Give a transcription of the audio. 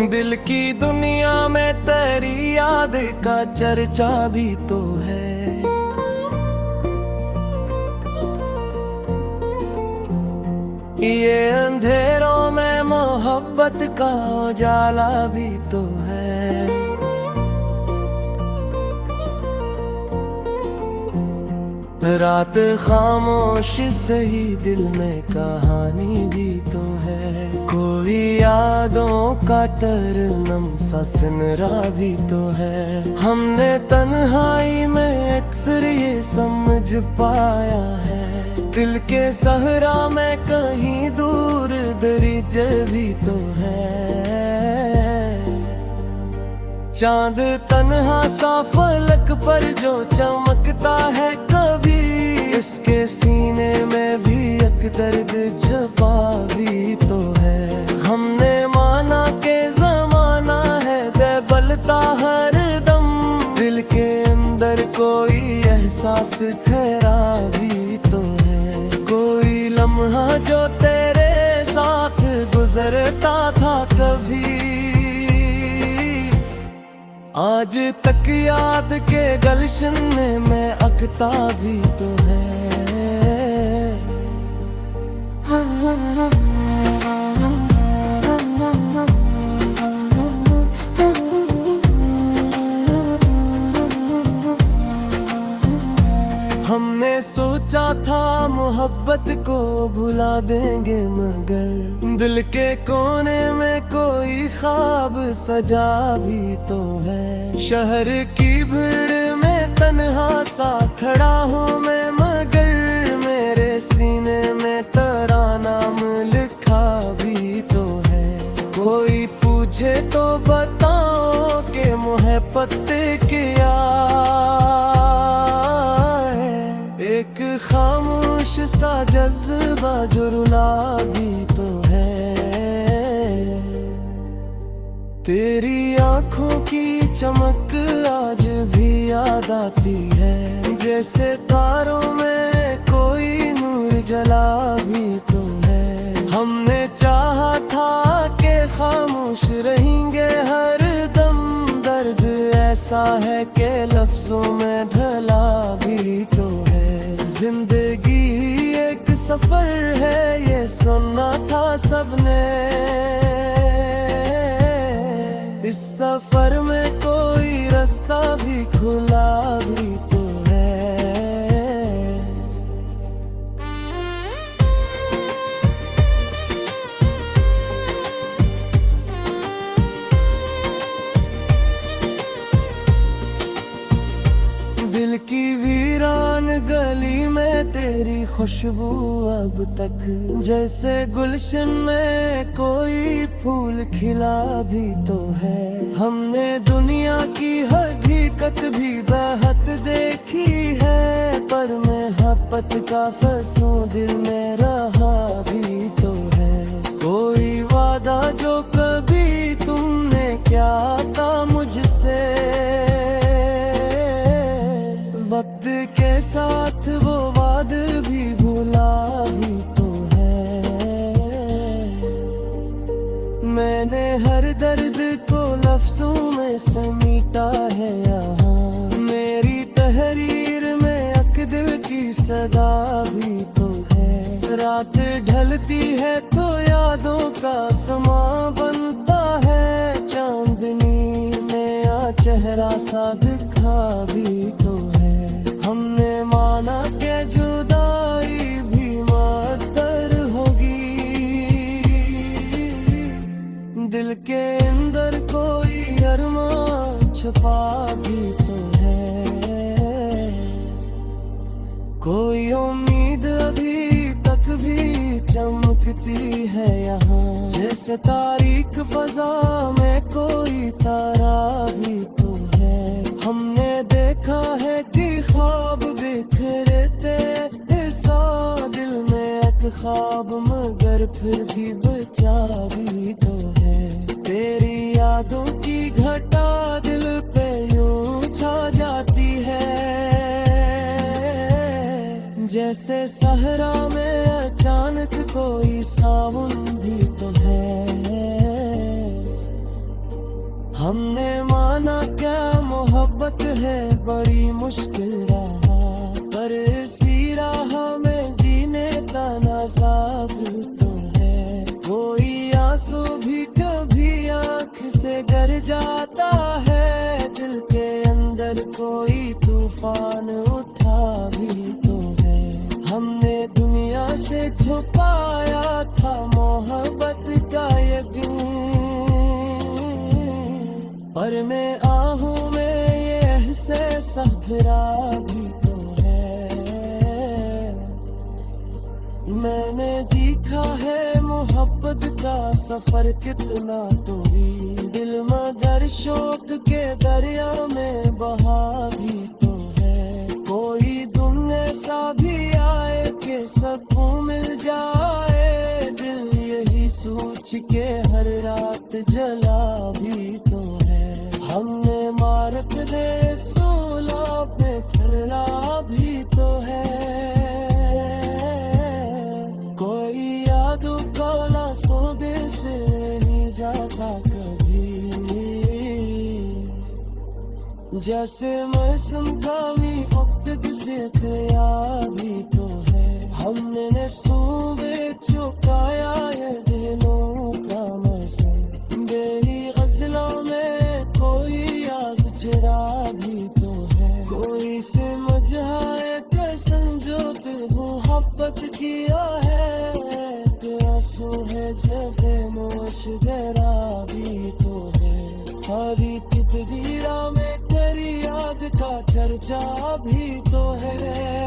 दिल की दुनिया में तेरी याद का चर्चा भी तो है। ये अंधेरों में मोहब्बत का उजाला भी तो है। रात खामोश सही दिल में कहानी भी तो है। कोई यादों का तरनम सा सुनरा भी तो है। हमने तन्हाई में अक्सर ये समझ पाया है, दिल के सहरा में कहीं दूर दरिज भी तो है। चांद तन्हा सा फलक पर जो चमकता है, कभी इसके सीने में भी एक दर्द छुपा भी तो है। हमने माना के जमाना है बेबलता हर दम, दिल के अंदर कोई एहसास ठहरा भी तो है। कोई लम्हा जो तेरे साथ गुजरता था कभी, आज तक याद के गलशन में मैं अकता भी तो है। हमने सोचा था मोहब्बत को भुला देंगे, मगर दिल के कोने में कोई ख्वाब सजा भी तो है। शहर की भीड़ में तन्हा सा खड़ा हूँ मैं, मगर मेरे सीने में तेरा नाम लिखा भी तो है। कोई पूछे तो बताओ कि मोहब्बत क्या, एक खामोश सा जज्बा जो रुला भी तो है। तेरी आंखों की चमक आज भी याद आती है, जैसे तारों में कोई नूर जला भी तो है। हमने चाहा था कि खामोश रहेंगे हर दम, दर्द ऐसा है कि लफ्जों में ढला भी तो है। जिंदगी एक सफर है ये सुनना था सबने, इस सफर में कोई रास्ता भी खुला भी तो है। दिल की वीरान गली में तेरी खुशबू अब तक, जैसे गुलशन में कोई फूल खिला भी तो है। हमने दुनिया की हकीकत भी बहुत देखी है, पर मोहब्बत का फंसूं दिल में रहा भी तो है। कोई वादा जो कभी तुमने क्या था मुझसे, वक्त के साथ वो वाद भी भुला भी तो है। मैंने हर दर्द को लफ्जों में समीटा है यहाँ, मेरी तहरीर में एक दिल की सदा भी तो है। रात ढलती है तो यादों का समा बनता है, चांदनी नया चेहरा सा दिखा भी तो है। हमने माना के जुदाई भी मुक़द्दर होगी, दिल के अंदर कोई अरमान छुपा भी तो है। कोई उम्मीद अभी तक भी चमकती है यहाँ, जैसे तारीख फजा में कोई तारा भी तो है। हमने देखा है कि ख्वाब बिखरते ऐसा दिल में एक ख्वाब, मगर फिर भी बचा भी तो है। तेरी यादों की घटा दिल पे यूं छा जाती है, जैसे सहरा में अचानक कोई सावन भी तो है। भी तो है। कोई आंसू भी कभी आंख से गर जाता है, दिल के अंदर कोई तूफान उठा भी तो है। हमने दुनिया से छुपाया था मोहब्बत का यकीन, पर मैं आहूं में ये एहसास भरा भी तो है। मैंने देखा है मोहब्बत का सफर कितना दूरी, दिल मगर शौक के दरिया में बहा भी तो है। कोई दिन ऐसा भी आए कि सबको मिल जाए, दिल यही सोच के हर रात जला भी तो है। हमने मार्क दे सोला पे चला भी तो है। कोई यादों काला सोबे से नहीं जाता कभी, जैसे मौसम का भी वक्त से खया भी तो है। हमने सुबह चुकाया ये दिलों का मौसम, बेरी गजलों में कोई याद चरा भी तो है। कोई से मुझे कसम जो मोहब्बत किया है, आंसू है जैसे नोश गरा भी तो है। हरी तकदीरा में तेरी याद का चर्चा भी तो है।